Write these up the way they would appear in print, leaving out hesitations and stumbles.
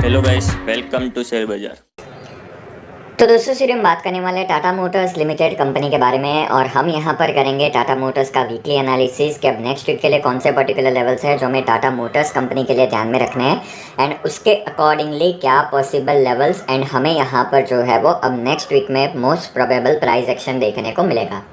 Hello guys, welcome to share Bazaar. तो दोस्तों सिर्फ हम बात करने वाले हैं टाटा मोटर्स लिमिटेड कंपनी के बारे में। और हम यहाँ पर करेंगे टाटा मोटर्स का वीकली एनालिसिस कि अब नेक्स्ट वीक के लिए कौन से पर्टिकुलर लेवल्स है जो हमें टाटा मोटर्स कंपनी के लिए ध्यान में रखने हैं एंड उसके अकॉर्डिंगली क्या पॉसिबल लेवल्स एंड हमें यहाँ पर जो है वो अब नेक्स्ट वीक में मोस्ट प्रोबेबल प्राइस एक्शन देखने को मिलेगा।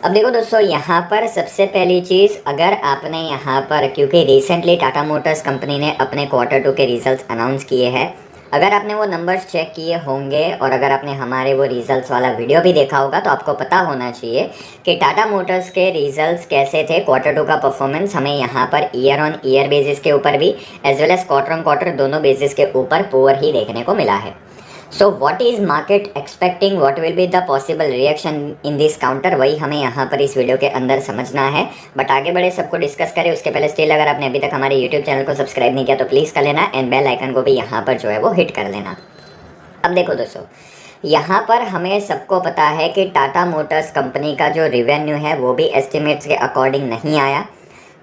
अब देखो दोस्तों, यहाँ पर सबसे पहली चीज़, अगर आपने यहाँ पर, क्योंकि रिसेंटली टाटा मोटर्स कंपनी ने अपने क्वार्टर 2 के रिजल्ट्स अनाउंस किए हैं, अगर आपने वो नंबर्स चेक किए होंगे और अगर आपने हमारे वो रिजल्ट्स वाला वीडियो भी देखा होगा तो आपको पता होना चाहिए कि टाटा मोटर्स के रिजल्ट्स कैसे थे। क्वार्टर 2 का परफॉर्मेंस हमें यहाँ per year on year basis के ऊपर भी as well as quarter on quarter दोनों बेसिस के ऊपर पुअर ही देखने को मिला है। So what is market expecting, what will be the possible reaction in this counter, वही हमें यहाँ पर इस वीडियो के अंदर समझना है। बट आगे बढ़े सबको डिस्कस करें उसके पहले स्टिल अगर आपने अभी तक हमारे यूट्यूब चैनल को सब्सक्राइब नहीं किया तो प्लीज़ कर लेना एंड बेल आइकन को भी यहाँ पर जो है वो हिट कर लेना। अब देखो दोस्तों, यहाँ पर हमें सबको पता है कि टाटा मोटर्स कंपनी का जो रिवेन्यू है वो भी एस्टिमेट्स के अकॉर्डिंग नहीं आया,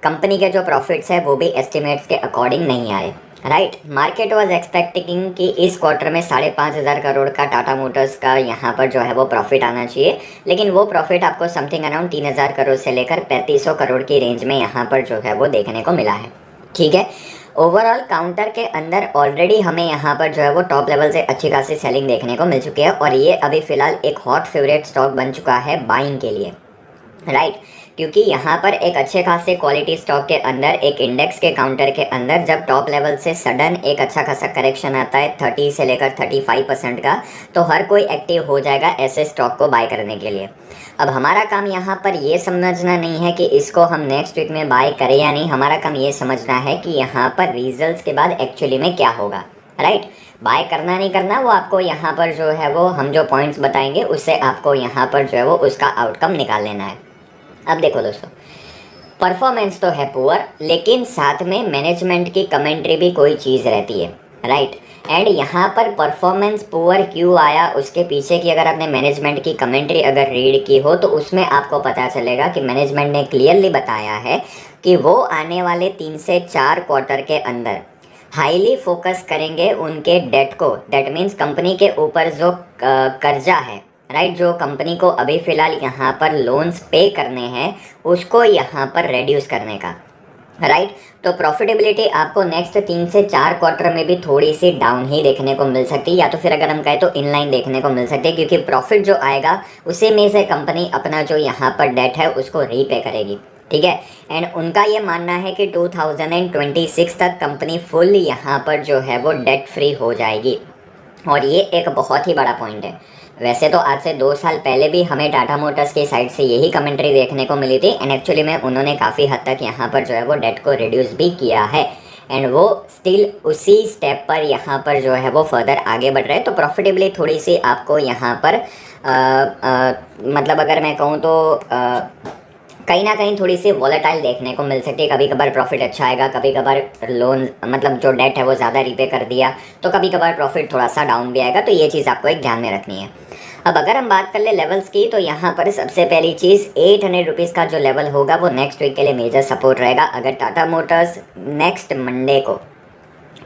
कंपनी के जो प्रॉफिट्स है वो भी एस्टिमेट्स के अकॉर्डिंग नहीं आए। राइट, मार्केट वाज एक्सपेक्टिंग कि इस क्वार्टर में 5,500 करोड़ का टाटा मोटर्स का यहाँ पर जो है वो प्रॉफिट आना चाहिए, लेकिन वो प्रॉफिट आपको समथिंग अराउंड 3,000 करोड़ से लेकर 3,500 करोड़ की रेंज में यहाँ पर जो है वो देखने को मिला है। ठीक है, ओवरऑल काउंटर के अंदर ऑलरेडी हमें यहाँ पर जो है वो टॉप लेवल से अच्छी खासी सेलिंग देखने को मिल चुकी है और ये अभी फ़िलहाल एक हॉट फेवरेट स्टॉक बन चुका है बाइंग के लिए। राइट, क्योंकि यहाँ पर एक अच्छे खासे क्वालिटी स्टॉक के अंदर एक इंडेक्स के काउंटर के अंदर जब टॉप लेवल से सडन एक अच्छा खासा करेक्शन आता है 30 से लेकर 35% का, तो हर कोई एक्टिव हो जाएगा ऐसे स्टॉक को बाय करने के लिए। अब हमारा काम यहाँ पर ये समझना नहीं है कि इसको हम नेक्स्ट वीक में बाय करें या नहीं, हमारा काम ये समझना है कि यहाँ पर रिजल्ट्स के बाद एक्चुअली में क्या होगा। राइट, बाय करना नहीं करना वो आपको यहाँ पर जो है वो हम जो पॉइंट्स बताएंगे उससे आपको यहाँ पर जो है वो उसका आउटकम निकाल लेना है। अब देखो दोस्तों, परफॉर्मेंस तो है पुअर, लेकिन साथ में मैनेजमेंट की कमेंट्री भी कोई चीज़ रहती है। राइट, एंड यहाँ पर परफॉर्मेंस पुअर क्यों आया उसके पीछे की अगर आपने मैनेजमेंट की कमेंट्री अगर रीड की हो तो उसमें आपको पता चलेगा कि मैनेजमेंट ने क्लियरली बताया है कि वो आने वाले 3 से 4 क्वार्टर के अंदर हाईली फोकस करेंगे उनके डेट को, दैट मीन्स कंपनी के ऊपर जो कर्जा है, राइट, जो कंपनी को अभी फ़िलहाल यहाँ पर लोन्स पे करने हैं उसको यहाँ पर रेड्यूस करने का। राइट, तो प्रॉफिटेबिलिटी आपको नेक्स्ट 3 से 4 क्वार्टर में भी थोड़ी सी डाउन ही देखने को मिल सकती है, या तो फिर अगर हम कहें तो इनलाइन देखने को मिल सकती है, क्योंकि प्रॉफिट जो आएगा उसी में से कंपनी अपना जो यहाँ पर डेट है उसको रीपे करेगी। ठीक है, एंड उनका ये मानना है कि 2026 तक कंपनी फुल यहाँ पर जो है वो डेट फ्री हो जाएगी और ये एक बहुत ही बड़ा पॉइंट है। वैसे तो आज से 2 साल पहले भी हमें टाटा मोटर्स की साइड से यही कमेंट्री देखने को मिली थी एंड एक्चुअली में उन्होंने काफ़ी हद तक यहाँ पर जो है वो डेट को रिड्यूस भी किया है एंड वो स्टिल उसी स्टेप पर यहाँ पर जो है वो फर्दर आगे बढ़ रहे हैं। तो प्रॉफिटेबली थोड़ी सी आपको यहाँ पर मतलब अगर मैं कहूँ तो कहीं ना कहीं थोड़ी सी वॉलेटाइल देखने को मिल सकती है। कभी कभार प्रॉफिट अच्छा आएगा, कभी कभार लोन मतलब जो डेट है वो ज़्यादा रीपे कर दिया तो कभी कभार प्रॉफिट थोड़ा सा डाउन भी आएगा, तो ये चीज़ आपको एक ध्यान में रखनी है। अब अगर हम बात कर ले लेवल्स की तो यहाँ पर सबसे पहली चीज़ 800 रुपीज़ का जो लेवल होगा वो नेक्स्ट वीक के लिए मेजर सपोर्ट रहेगा। अगर टाटा मोटर्स नेक्स्ट मंडे को,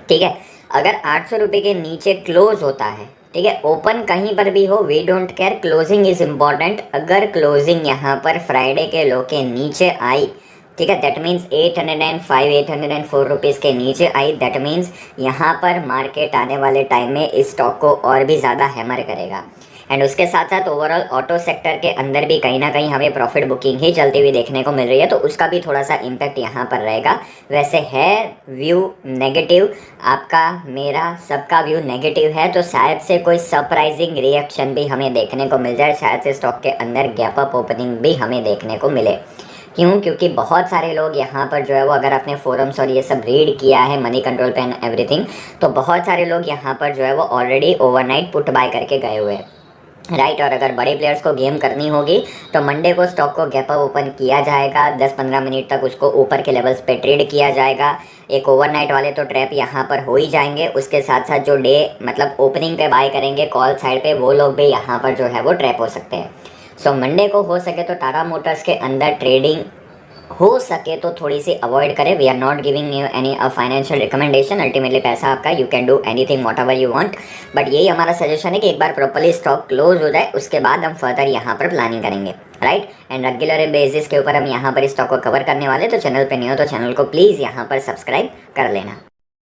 ठीक है, अगर 800 रुपये के नीचे क्लोज होता है, ठीक है, ओपन कहीं पर भी हो, we don't care, closing is important. अगर क्लोजिंग यहाँ पर फ्राइडे के लो के नीचे आई, ठीक है, दैट मीन्स 805 804 रुपीज़ के नीचे आई, दैट मीन्स यहाँ पर मार्केट आने वाले टाइम में इस स्टॉक को और भी ज़्यादा हैमर करेगा। एंड उसके साथ साथ ओवरऑल ऑटो सेक्टर के अंदर भी कहीं ना कहीं हमें प्रॉफिट बुकिंग ही चलती हुई देखने को मिल रही है, तो उसका भी थोड़ा सा इम्पैक्ट यहाँ पर रहेगा। वैसे है व्यू नेगेटिव, आपका मेरा सबका व्यू नेगेटिव है, तो शायद से कोई सरप्राइजिंग रिएक्शन भी हमें देखने को मिल जाए, शायद से स्टॉक के अंदर गैप अप ओपनिंग भी हमें देखने को मिले। क्यों? क्योंकि बहुत सारे लोग यहाँ पर जो है वो, अगर आपने फोरम्स और ये सब रीड किया है मनी कंट्रोल पे एंड एवरीथिंग, तो बहुत सारे लोग यहाँ पर जो है वो ऑलरेडी ओवरनाइट पुट बाय करके गए हुए हैं। राइट, और अगर बड़े प्लेयर्स को गेम करनी होगी तो मंडे को स्टॉक को गैप अप ओपन किया जाएगा, 10-15 मिनट तक उसको ऊपर के लेवल्स पे ट्रेड किया जाएगा। एक ओवरनाइट वाले तो ट्रैप यहाँ पर हो ही जाएंगे, उसके साथ साथ जो डे मतलब ओपनिंग पे बाय करेंगे कॉल साइड पे वो लोग भी यहाँ पर जो है वो ट्रैप हो सकते हैं। सो मंडे को हो सके तो टाटा मोटर्स के अंदर ट्रेडिंग हो सके तो थोड़ी सी अवॉइड करें। We are not giving you any financial recommendation, ultimately पैसा आपका, you can do anything whatever you want, but यही हमारा सजेशन है कि एक बार प्रॉपर्ली स्टॉक क्लोज हो जाए उसके बाद हम फर्दर यहाँ पर प्लानिंग करेंगे, राइट। एंड रेगुलर बेसिस के ऊपर हम यहाँ पर स्टॉक को कवर करने वाले, तो चैनल पे नहीं हो तो चैनल को प्लीज़ यहाँ पर सब्सक्राइब कर लेना।